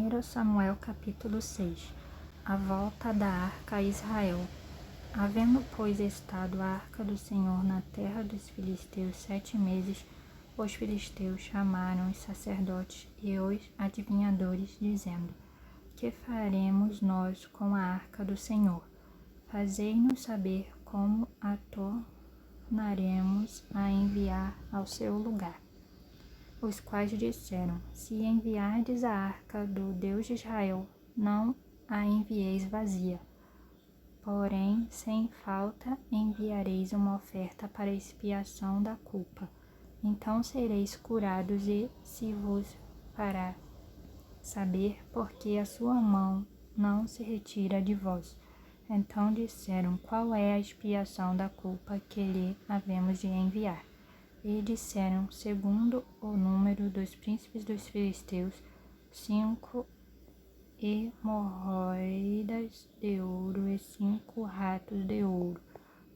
1 Samuel capítulo 6. A volta da arca a Israel. Havendo, pois, estado a arca do Senhor na terra dos filisteus 7 meses, os filisteus chamaram os sacerdotes e os adivinhadores, dizendo: Que faremos nós com a arca do Senhor? Fazei-nos saber como a tornaremos a enviar ao seu lugar. Os quais disseram: Se enviardes a arca do Deus de Israel, não a envieis vazia. Porém, sem falta enviareis uma oferta para expiação da culpa. Então sereis curados e se vos fará saber porque a sua mão não se retira de vós. Então disseram: Qual é a expiação da culpa que lhe havemos de enviar? E disseram, segundo o número dos príncipes dos filisteus, 5 hemorroidas de ouro e 5 ratos de ouro,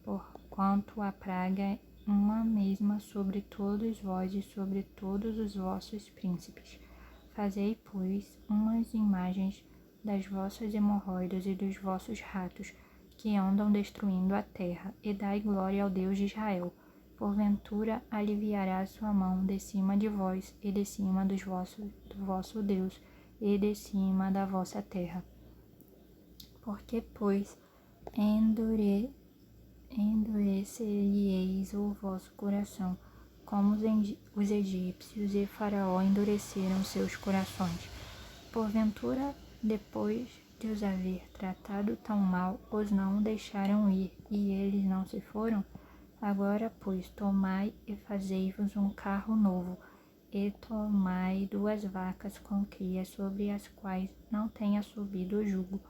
porquanto a praga é uma mesma sobre todos vós e sobre todos os vossos príncipes. Fazei, pois, umas imagens das vossas hemorroidas e dos vossos ratos, que andam destruindo a terra, e dai glória ao Deus de Israel. Porventura aliviará a sua mão de cima de vós e de cima do vosso Deus e de cima da vossa terra. Porque, pois, endureceríeis o vosso coração, como os egípcios e Faraó endureceram seus corações. Porventura, depois de os haver tratado tão mal, os não deixaram ir, e eles não se foram? Agora, pois, tomai e fazei-vos um carro novo, e tomai 2 vacas com crias sobre as quais não tenha subido o jugo,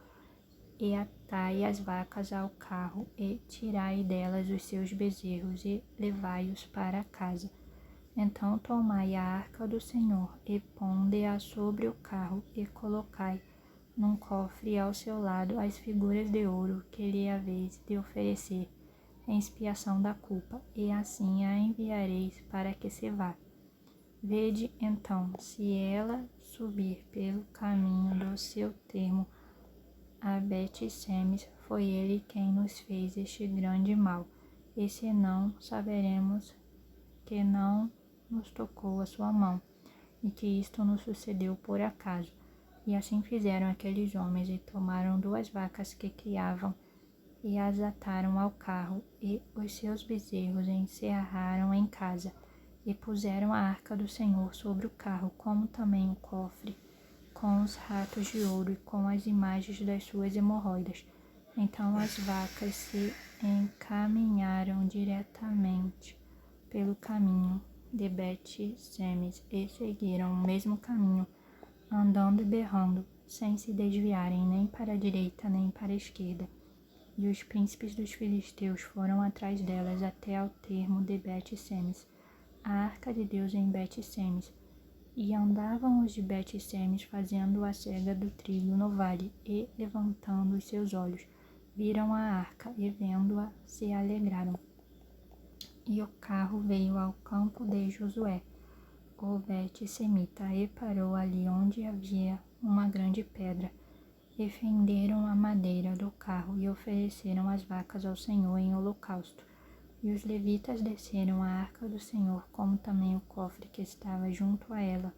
e atai as vacas ao carro, e tirai delas os seus bezerros, e levai-os para casa. Então tomai a arca do Senhor, e ponde-a sobre o carro, e colocai num cofre ao seu lado as figuras de ouro que lhe haveis de oferecer em expiação da culpa, e assim a enviareis para que se vá. Vede, então, se ela subir pelo caminho do seu termo a Bet-Semes, foi ele quem nos fez este grande mal, e se não, saberemos que não nos tocou a sua mão, e que isto nos sucedeu por acaso. E assim fizeram aqueles homens, e tomaram 2 vacas que criavam, e as ataram ao carro, e os seus bezerros encerraram em casa, e puseram a arca do Senhor sobre o carro, como também o cofre, com os ratos de ouro e com as imagens das suas hemorroidas. Então as vacas se encaminharam diretamente pelo caminho de Bet-Semes e seguiram o mesmo caminho, andando e berrando, sem se desviarem nem para a direita nem para a esquerda. E os príncipes dos filisteus foram atrás delas até ao termo de Bet-Semes, a arca de Deus em Bet-Semes. E andavam os de Bet-Semes fazendo a cega do trigo no vale, e, levantando os seus olhos, viram a arca, e vendo-a, se alegraram. E o carro veio ao campo de Josué, o Bet-Semita, e parou ali onde havia uma grande pedra. E fenderam a madeira do carro e ofereceram as vacas ao Senhor em holocausto. E os levitas desceram a arca do Senhor, como também o cofre que estava junto a ela,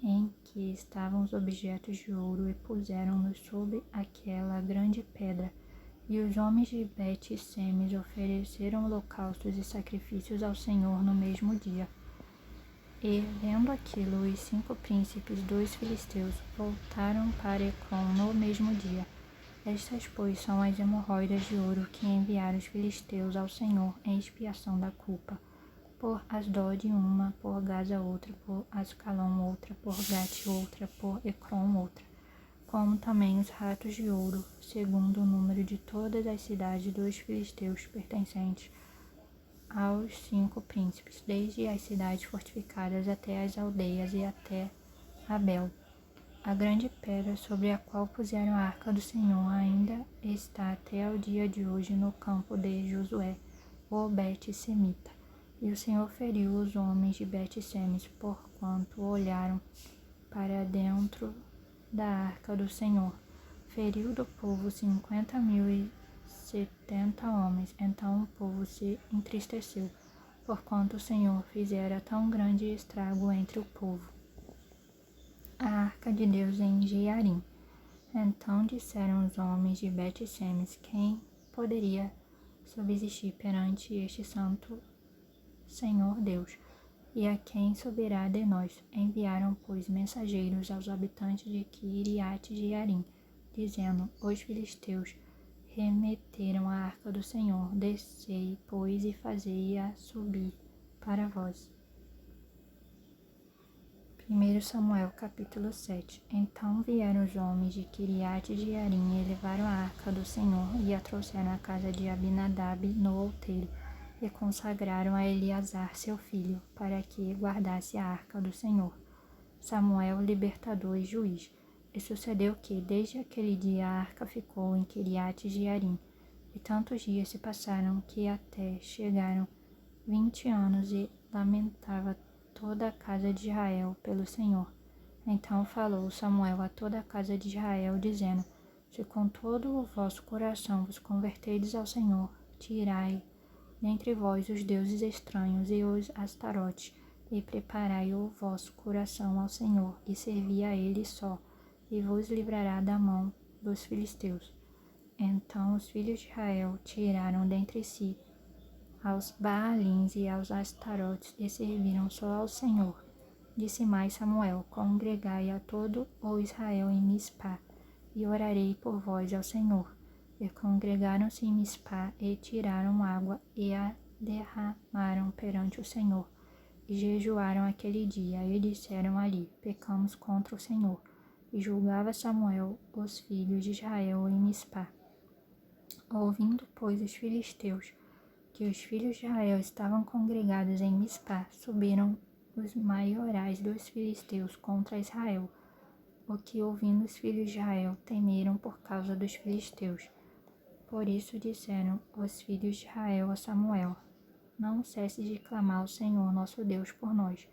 em que estavam os objetos de ouro, e puseram-nos sobre aquela grande pedra. E os homens de Bet-Semes ofereceram holocaustos e sacrifícios ao Senhor no mesmo dia. E, vendo aquilo, os 5 príncipes dos filisteus voltaram para Ecrom no mesmo dia. Estas, pois, são as hemorroidas de ouro que enviaram os filisteus ao Senhor em expiação da culpa. Por Asdod uma, por Gaza outra, por Ascalon outra, por Gate outra, por Ecrom outra. Como também os ratos de ouro, segundo o número de todas as cidades dos filisteus pertencentes aos 5 príncipes, desde as cidades fortificadas até as aldeias e até Abel. A grande pedra sobre a qual puseram a arca do Senhor ainda está até o dia de hoje no campo de Josué, o Bet-Semita. E o Senhor feriu os homens de Bet-Semes, porquanto olharam para dentro da arca do Senhor. Feriu do povo 50.070 homens. Então o povo se entristeceu, porquanto o Senhor fizera tão grande estrago entre o povo. A arca de Deus em Jearim. Então disseram os homens de Bet-Semes: quem poderia subsistir perante este santo Senhor Deus? E a quem subirá de nós? Enviaram, pois, mensageiros aos habitantes de Quiriate-Jearim, dizendo: os filisteus remeteram a arca do Senhor. Descei, pois, e fazei-a subir para vós. 1 Samuel capítulo 7. Então vieram os homens de Quiriate-Jearim e levaram a arca do Senhor e a trouxeram à casa de Abinadab no outeiro, e consagraram a Eleazar seu filho, para que guardasse a arca do Senhor. Samuel, libertador e juiz. E sucedeu que, desde aquele dia, a arca ficou em Quiriate-Jearim, e tantos dias se passaram que até chegaram 20 anos, e lamentava toda a casa de Israel pelo Senhor. Então falou Samuel a toda a casa de Israel, dizendo: se com todo o vosso coração vos converterdes ao Senhor, tirai dentre vós os deuses estranhos e os astarotes, e preparai o vosso coração ao Senhor, e servi a ele só, e vos livrará da mão dos filisteus. Então os filhos de Israel tiraram dentre si aos Baalins e aos Astarotes, e serviram só ao Senhor. Disse mais Samuel: congregai a todo o Israel em Mispá, e orarei por vós ao Senhor. E congregaram-se em Mispá, e tiraram água, e a derramaram perante o Senhor. E jejuaram aquele dia, e disseram ali: pecamos contra o Senhor. E julgava Samuel os filhos de Israel em Mispá. Ouvindo, pois, os filisteus que os filhos de Israel estavam congregados em Mispá, subiram os maiorais dos filisteus contra Israel, o que, ouvindo os filhos de Israel, temeram por causa dos filisteus. Por isso disseram os filhos de Israel a Samuel: não cesses de clamar ao Senhor nosso Deus por nós,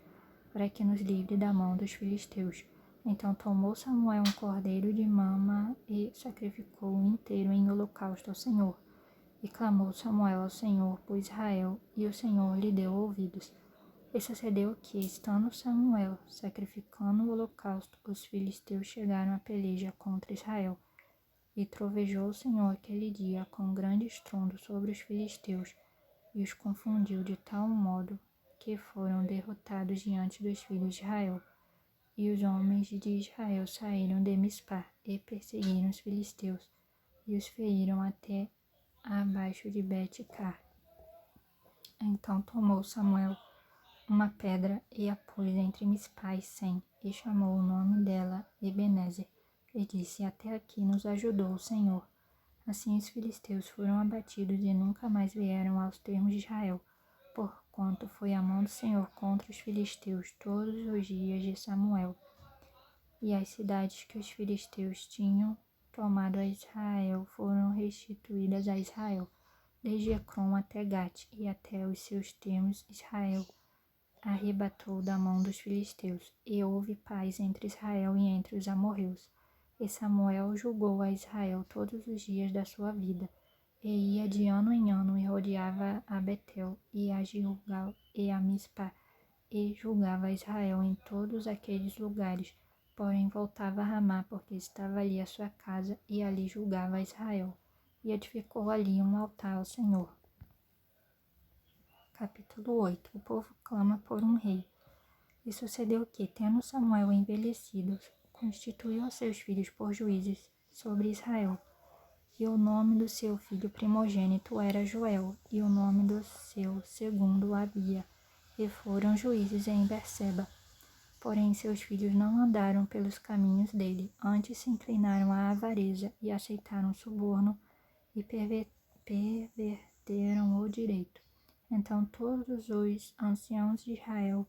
para que nos livre da mão dos filisteus. Então tomou Samuel um cordeiro de mama e sacrificou-o inteiro em holocausto ao Senhor. E clamou Samuel ao Senhor por Israel, e o Senhor lhe deu ouvidos. E sucedeu que, estando Samuel sacrificando o holocausto, os filisteus chegaram à peleja contra Israel. E trovejou o Senhor aquele dia com grande estrondo sobre os filisteus, e os confundiu de tal modo que foram derrotados diante dos filhos de Israel. E os homens de Israel saíram de Mispá e perseguiram os filisteus, e os feriram até abaixo de Bet-Car. Então tomou Samuel uma pedra e a pôs entre Mispá e Sem, e chamou o nome dela Ebenezer, e disse: até aqui nos ajudou o Senhor. Assim os filisteus foram abatidos e nunca mais vieram aos termos de Israel, porquanto foi a mão do Senhor contra os filisteus todos os dias de Samuel. E as cidades que os filisteus tinham tomado a Israel foram restituídas a Israel, desde Ecrom até Gate, e até os seus termos Israel arrebatou da mão dos filisteus, e houve paz entre Israel e entre os amorreus. E Samuel julgou a Israel todos os dias da sua vida, e ia de ano em ano e rodeava a Betel e a Gilgal e a Mispá, e julgava Israel em todos aqueles lugares. Porém voltava a Ramá, porque estava ali a sua casa, e ali julgava Israel, e edificou ali um altar ao Senhor. Capítulo 8. O povo clama por um rei. E sucedeu que, tendo Samuel envelhecido, constituiu a seus filhos por juízes sobre Israel. E o nome do seu filho primogênito era Joel, e o nome do seu segundo Abia, e foram juízes em Berseba. Porém seus filhos não andaram pelos caminhos dele, antes se inclinaram à avareza e aceitaram suborno e perverteram o direito. Então todos os anciãos de Israel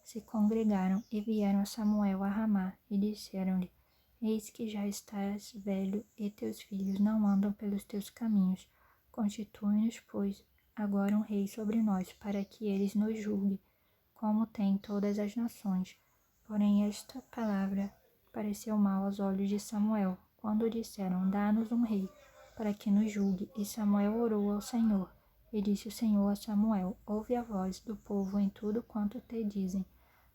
se congregaram e vieram a Samuel a Ramá e disseram-lhe: eis que já estás velho e teus filhos não andam pelos teus caminhos. Constitui-nos, pois, agora um rei sobre nós, para que eles nos julgue, como tem todas as nações. Porém esta palavra pareceu mal aos olhos de Samuel, quando disseram: Dá-nos um rei, para que nos julgue. E Samuel orou ao Senhor. E disse o Senhor a Samuel: Ouve a voz do povo em tudo quanto te dizem,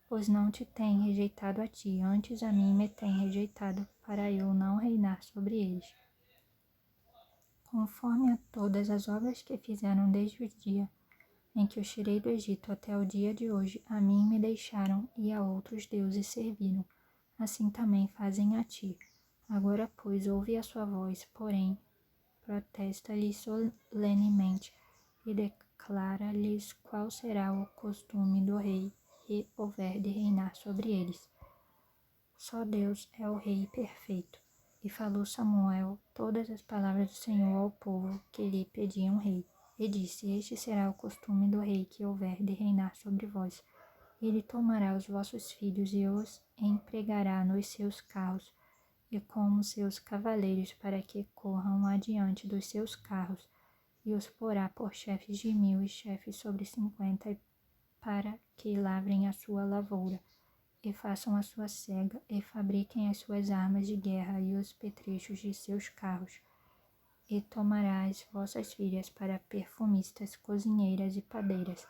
pois não te tem rejeitado a ti, antes a mim me tem rejeitado, para eu não reinar sobre eles. Conforme a todas as obras que fizeram desde o dia em que os tirei do Egito até o dia de hoje, a mim me deixaram e a outros deuses serviram. Assim também fazem a ti. Agora, pois, ouve a sua voz, porém, protesta-lhes solenemente e declara-lhes qual será o costume do rei que houver de reinar sobre eles. Só Deus é o rei perfeito. E falou Samuel todas as palavras do Senhor ao povo que lhe pediam rei. E disse: Este será o costume do rei que houver de reinar sobre vós. Ele tomará os vossos filhos e os empregará nos seus carros e como seus cavaleiros, para que corram adiante dos seus carros, e os porá por chefes de 1000 e chefes sobre 50, para que lavrem a sua lavoura, e façam a sua cega, e fabriquem as suas armas de guerra e os petrechos de seus carros. E tomará as vossas filhas para perfumistas, cozinheiras e padeiras,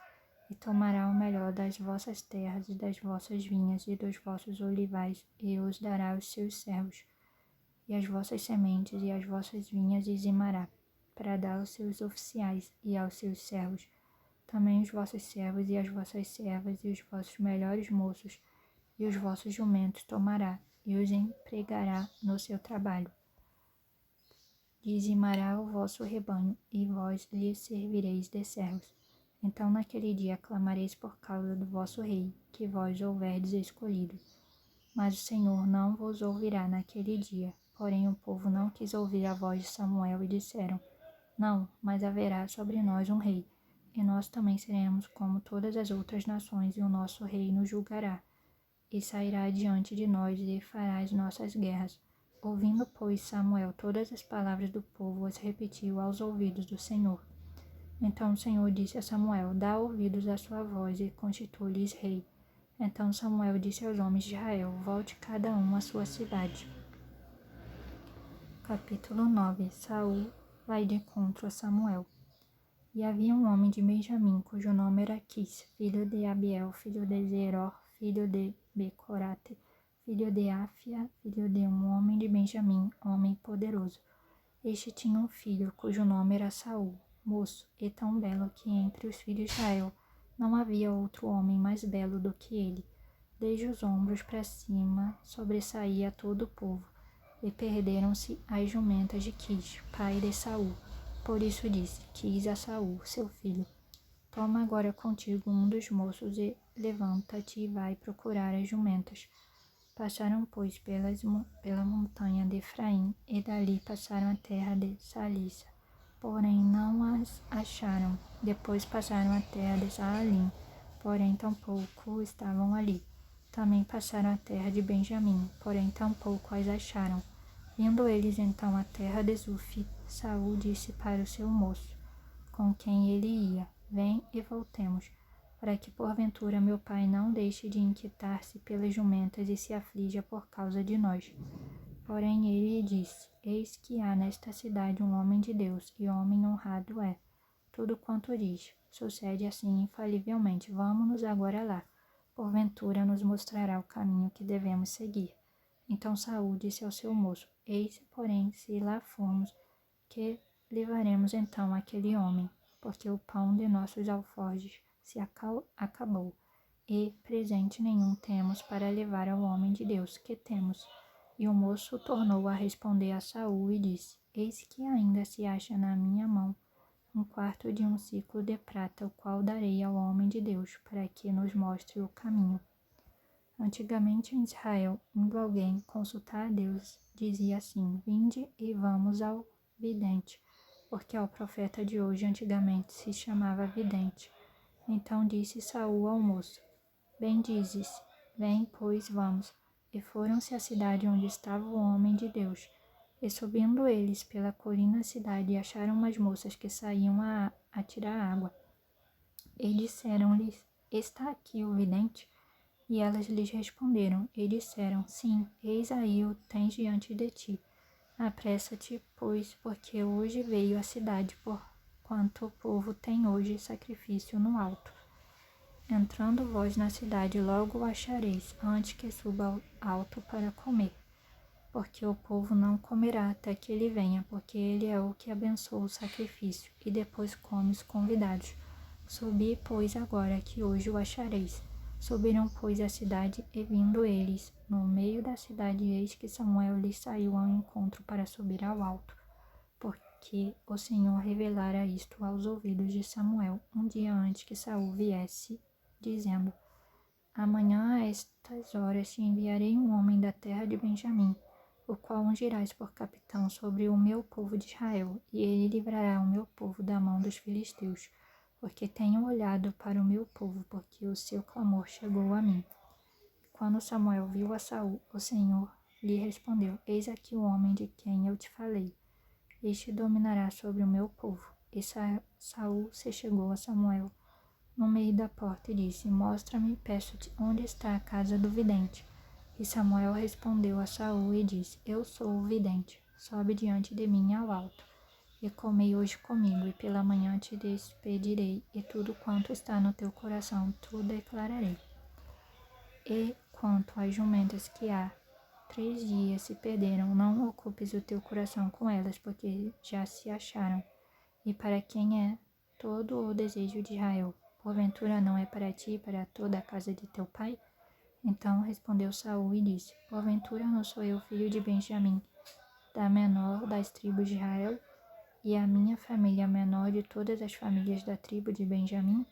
e tomará o melhor das vossas terras e das vossas vinhas e dos vossos olivais, e os dará aos seus servos, e as vossas sementes e as vossas vinhas dizimará, para dar aos seus oficiais e aos seus servos, também os vossos servos e as vossas servas e os vossos melhores moços e os vossos jumentos tomará, e os empregará no seu trabalho. Dizimará o vosso rebanho, e vós lhe servireis de servos. Então naquele dia clamareis por causa do vosso rei, que vós houverdes escolhido. Mas o Senhor não vos ouvirá naquele dia. Porém o povo não quis ouvir a voz de Samuel e disseram: Não, mas haverá sobre nós um rei, e nós também seremos como todas as outras nações, e o nosso rei nos julgará, e sairá diante de nós e fará as nossas guerras. Ouvindo, pois, Samuel todas as palavras do povo, as repetiu aos ouvidos do Senhor. Então o Senhor disse a Samuel: Dá ouvidos à sua voz e constitui-lhes rei. Então Samuel disse aos homens de Israel: Volte cada um à sua cidade. Capítulo 9. Saul vai de encontro a Samuel. E havia um homem de Benjamim, cujo nome era Quis, filho de Abiel, filho de Zeror, filho de Becorate, filho de Áfia, filho de um homem de Benjamim, homem poderoso. Este tinha um filho, cujo nome era Saul, moço, e tão belo que entre os filhos de Israel não havia outro homem mais belo do que ele. Desde os ombros para cima sobressaía todo o povo, e perderam-se as jumentas de Quis, pai de Saul. Por isso disse Quis a Saul, seu filho: Toma agora contigo um dos moços e levanta-te e vai procurar as jumentas. Passaram, pois, pela montanha de Efraim, e dali passaram a terra de Salissa, porém não as acharam. Depois passaram a terra de Saalim, porém tampouco estavam ali. Também passaram a terra de Benjamim, porém tampouco as acharam. Vindo eles então à terra de Zuf, Saul disse para o seu moço, com quem ele ia: Vem e voltemos, para que porventura meu pai não deixe de inquietar-se pelas jumentas e se aflija por causa de nós. Porém ele disse: Eis que há nesta cidade um homem de Deus, e homem honrado é. Tudo quanto diz sucede assim infalivelmente. Vamo-nos agora lá. Porventura nos mostrará o caminho que devemos seguir. Então Saul disse ao seu moço: Eis, porém, se lá formos, que levaremos então aquele homem, porque o pão de nossos alforjes se acabou, e presente nenhum temos para levar ao homem de Deus. Que temos? E o moço tornou a responder a Saul e disse: Eis que ainda se acha na minha mão um quarto de um ciclo de prata, o qual darei ao homem de Deus, para que nos mostre o caminho. Antigamente em Israel, indo alguém consultar a Deus, dizia assim: Vinde e vamos ao vidente, porque ao profeta de hoje antigamente se chamava vidente. Então disse Saul ao moço: Bem dizes, vem, pois vamos. E foram-se à cidade onde estava o homem de Deus. E subindo eles pela colina da cidade, acharam umas moças que saíam a tirar água. E disseram-lhes: Está aqui o vidente? E elas lhes responderam e disseram: Sim, eis aí o tens diante de ti. Apressa-te, pois, porque hoje veio a cidade, porquanto o povo tem hoje sacrifício no alto. Entrando vós na cidade, logo o achareis, antes que suba ao alto para comer. Porque o povo não comerá até que ele venha, porque ele é o que abençoa o sacrifício, e depois come os convidados. Subi, pois, agora, que hoje o achareis. Subiram, pois, à cidade, e vindo eles no meio da cidade, eis que Samuel lhes saiu ao encontro para subir ao alto, porque o Senhor revelara isto aos ouvidos de Samuel, um dia antes que Saul viesse, dizendo: Amanhã a estas horas te enviarei um homem da terra de Benjamim, o qual ungirás por capitão sobre o meu povo de Israel, e ele livrará o meu povo da mão dos filisteus, porque tenho olhado para o meu povo, porque o seu clamor chegou a mim. Quando Samuel viu a Saul, o Senhor lhe respondeu: Eis aqui o homem de quem eu te falei. Este dominará sobre o meu povo. E Saul se chegou a Samuel no meio da porta e disse: Mostra-me, peço-te, onde está a casa do vidente. E Samuel respondeu a Saul e disse: Eu sou o vidente. Sobe diante de mim ao alto. E comei hoje comigo, e pela manhã te despedirei, e tudo quanto está no teu coração tu declararei. E quanto às jumentas que há 3 dias se perderam, não ocupes o teu coração com elas, porque já se acharam. E para quem é todo o desejo de Israel? Porventura não é para ti e para toda a casa de teu pai? Então respondeu Saul e disse: Porventura não sou eu filho de Benjamim, da menor das tribos de Israel, e a minha família a menor de todas as famílias da tribo de Benjamim?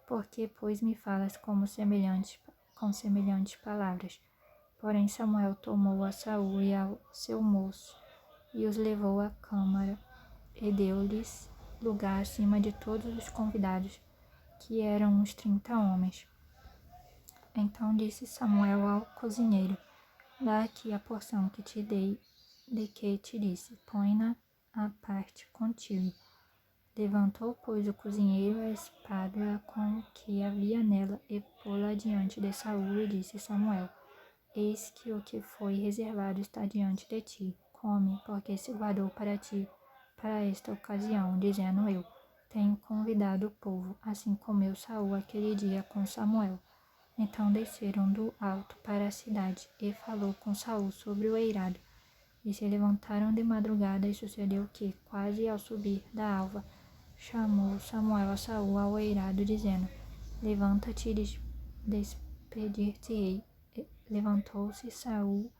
Por que, pois, me falas com semelhantes palavras? Porém Samuel tomou a Saul e ao seu moço, e os levou à câmara, e deu-lhes lugar acima de todos os convidados, que eram uns 30 homens. Então disse Samuel ao cozinheiro: Dá aqui a porção que te dei, de que te disse, põe-na à parte contigo. Levantou, pois, o cozinheiro a espada com que havia nela e pô-la diante de Saul e disse Samuel: Eis que o que foi reservado está diante de ti. Come, porque se guardou para ti, para esta ocasião, dizendo eu: Tenho convidado o povo. Assim comeu Saul aquele dia com Samuel. Então desceram do alto para a cidade, e falou com Saul sobre o eirado. E se levantaram de madrugada, e sucedeu que, quase ao subir da alva, chamou Samuel a Saul ao eirado, dizendo: Levanta-te e despedir-te-ei. Levantou-se Saul,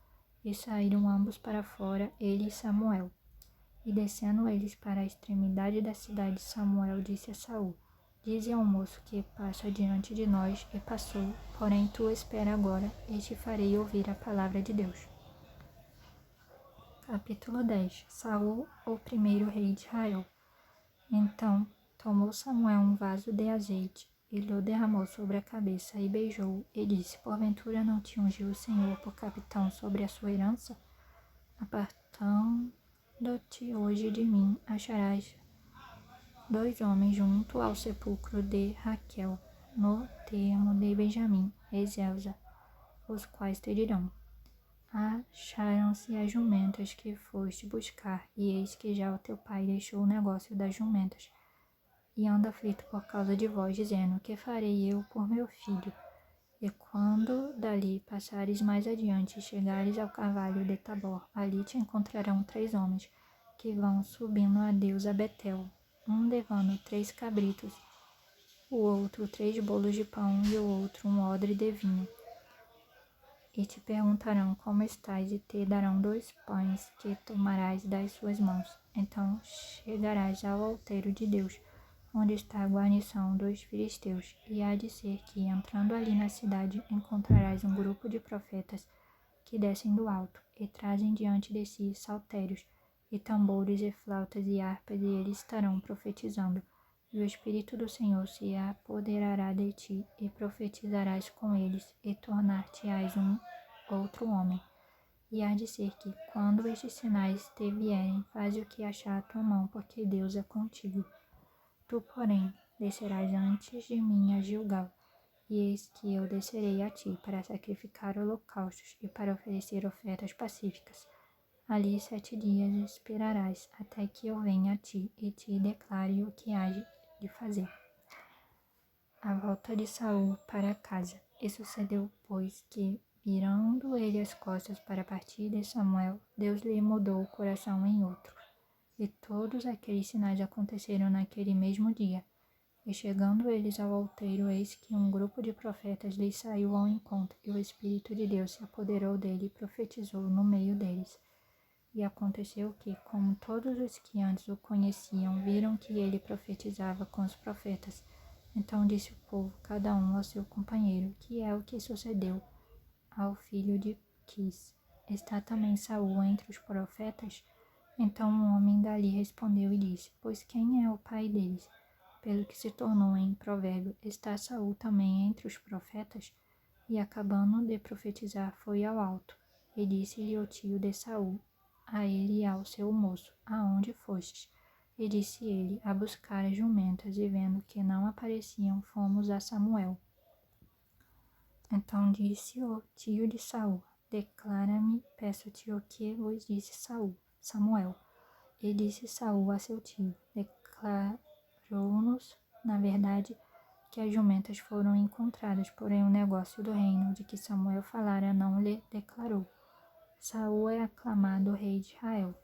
e saíram ambos para fora, ele e Samuel. E descendo eles para a extremidade da cidade, Samuel disse a Saul: Dize ao moço que passa diante de nós, e passou, porém tu espera agora, e te farei ouvir a palavra de Deus. Capítulo 10. Saul, o primeiro rei de Israel. Então tomou Samuel um vaso de azeite, e lhe derramou sobre a cabeça, e beijou-o, e disse: Porventura não te ungiu o Senhor por capitão sobre a sua herança? Apartando-te hoje de mim, acharás 2 homens junto ao sepulcro de Raquel, no termo de Benjamim e Zelza, os quais te dirão: Acharam-se as jumentas que foste buscar, e eis que já o teu pai deixou o negócio das jumentas, e anda aflito por causa de vós, dizendo: Que farei eu por meu filho? E quando dali passares mais adiante e chegares ao carvalho de Tabor, ali te encontrarão 3 homens, que vão subindo a Deus a Betel, um levando 3 cabritos, o outro 3 bolos de pão, e o outro um odre de vinho. E te perguntarão como estás, e te darão 2 pães que tomarás das suas mãos. Então chegarás ao alteiro de Deus, onde está a guarnição dos filisteus, e há de ser que, entrando ali na cidade, encontrarás um grupo de profetas que descem do alto, e trazem diante de si saltérios, e tambores, e flautas, e harpas, e eles estarão profetizando. E o Espírito do Senhor se apoderará de ti, e profetizarás com eles, e tornar-te-ás um outro homem. E há de ser que, quando estes sinais te vierem, faze o que achar a tua mão, porque Deus é contigo. Tu, porém, descerás antes de mim a Gilgal. E eis que eu descerei a ti para sacrificar holocaustos e para oferecer ofertas pacíficas. Ali 7 dias esperarás, até que eu venha a ti e te declare o que há de fazer. A volta de Saul para casa. E sucedeu, pois, que, virando ele as costas para partir de Samuel, Deus lhe mudou o coração em outro. E todos aqueles sinais aconteceram naquele mesmo dia. E chegando eles ao outeiro, eis que um grupo de profetas lhes saiu ao encontro, e o Espírito de Deus se apoderou dele e profetizou no meio deles. E aconteceu que, como todos os que antes o conheciam viram que ele profetizava com os profetas, então disse o povo, cada um ao seu companheiro, que é o que sucedeu ao filho de Quis. Está também Saul entre os profetas? Então um homem dali respondeu e disse, pois quem é o pai deles? Pelo que se tornou em provérbio, está Saul também entre os profetas? E acabando de profetizar, foi ao alto, e disse-lhe o tio de Saul, a ele e ao seu moço, aonde fostes? E disse ele, a buscar as jumentas, e vendo que não apareciam, fomos a Samuel. Então disse o tio de Saul, declara-me, peço-te o que vos disse Samuel. E disse Saul a seu tio, declarou-nos, na verdade, que as jumentas foram encontradas, porém o negócio do reino de que Samuel falara não lhe declarou. Saul é aclamado rei de Israel.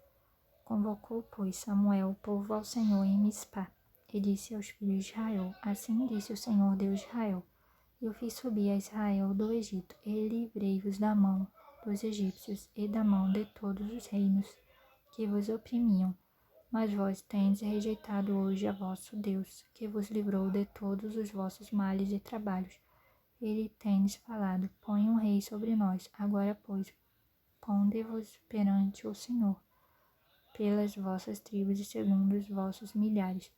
Convocou, pois, Samuel o povo ao Senhor em Mispá, e disse aos filhos de Israel, assim disse o Senhor Deus de Israel, eu fiz subir a Israel do Egito, e livrei-vos da mão dos egípcios e da mão de todos os reinos que vos oprimiam. Mas vós tendes rejeitado hoje a vosso Deus, que vos livrou de todos os vossos males e trabalhos. Ele tendes falado, põe um rei sobre nós. Agora, pois, ponde-vos perante o Senhor, pelas vossas tribos e segundo os vossos milhares.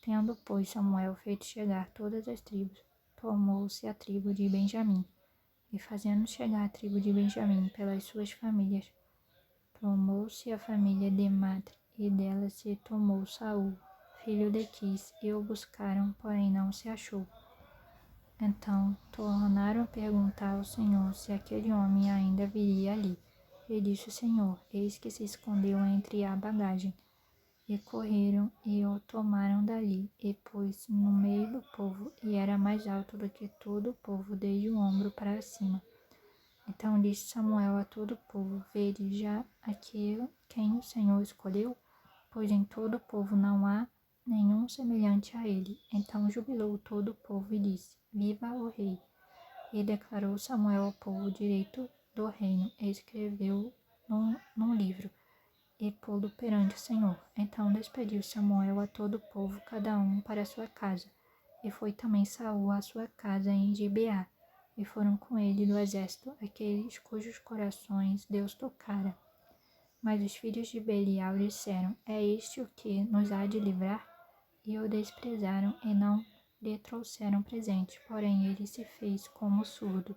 Tendo, pois, Samuel feito chegar todas as tribos, tomou-se a tribo de Benjamim, e fazendo chegar a tribo de Benjamim pelas suas famílias, tomou-se a família de Matre, e dela se tomou Saul, filho de Quis, e o buscaram, porém não se achou. Então tornaram a perguntar ao Senhor se aquele homem ainda viria ali. E disse o Senhor, eis que se escondeu entre a bagagem. E correram e o tomaram dali, e pôs no meio do povo, e era mais alto do que todo o povo, desde o ombro para cima. Então disse Samuel a todo o povo, vede já aquele quem o Senhor escolheu, pois em todo o povo não há nenhum semelhante a ele. Então jubilou todo o povo e disse, viva o rei! E declarou Samuel ao povo o direito do reino, e escreveu num livro, e pô-lo perante o Senhor. Então despediu Samuel a todo o povo, cada um para a sua casa. E foi também Saul à sua casa em Gibeá, e foram com ele do exército aqueles cujos corações Deus tocara. Mas os filhos de Belial disseram, é este o que nos há de livrar? E o desprezaram e não lhe trouxeram presente, porém ele se fez como surdo.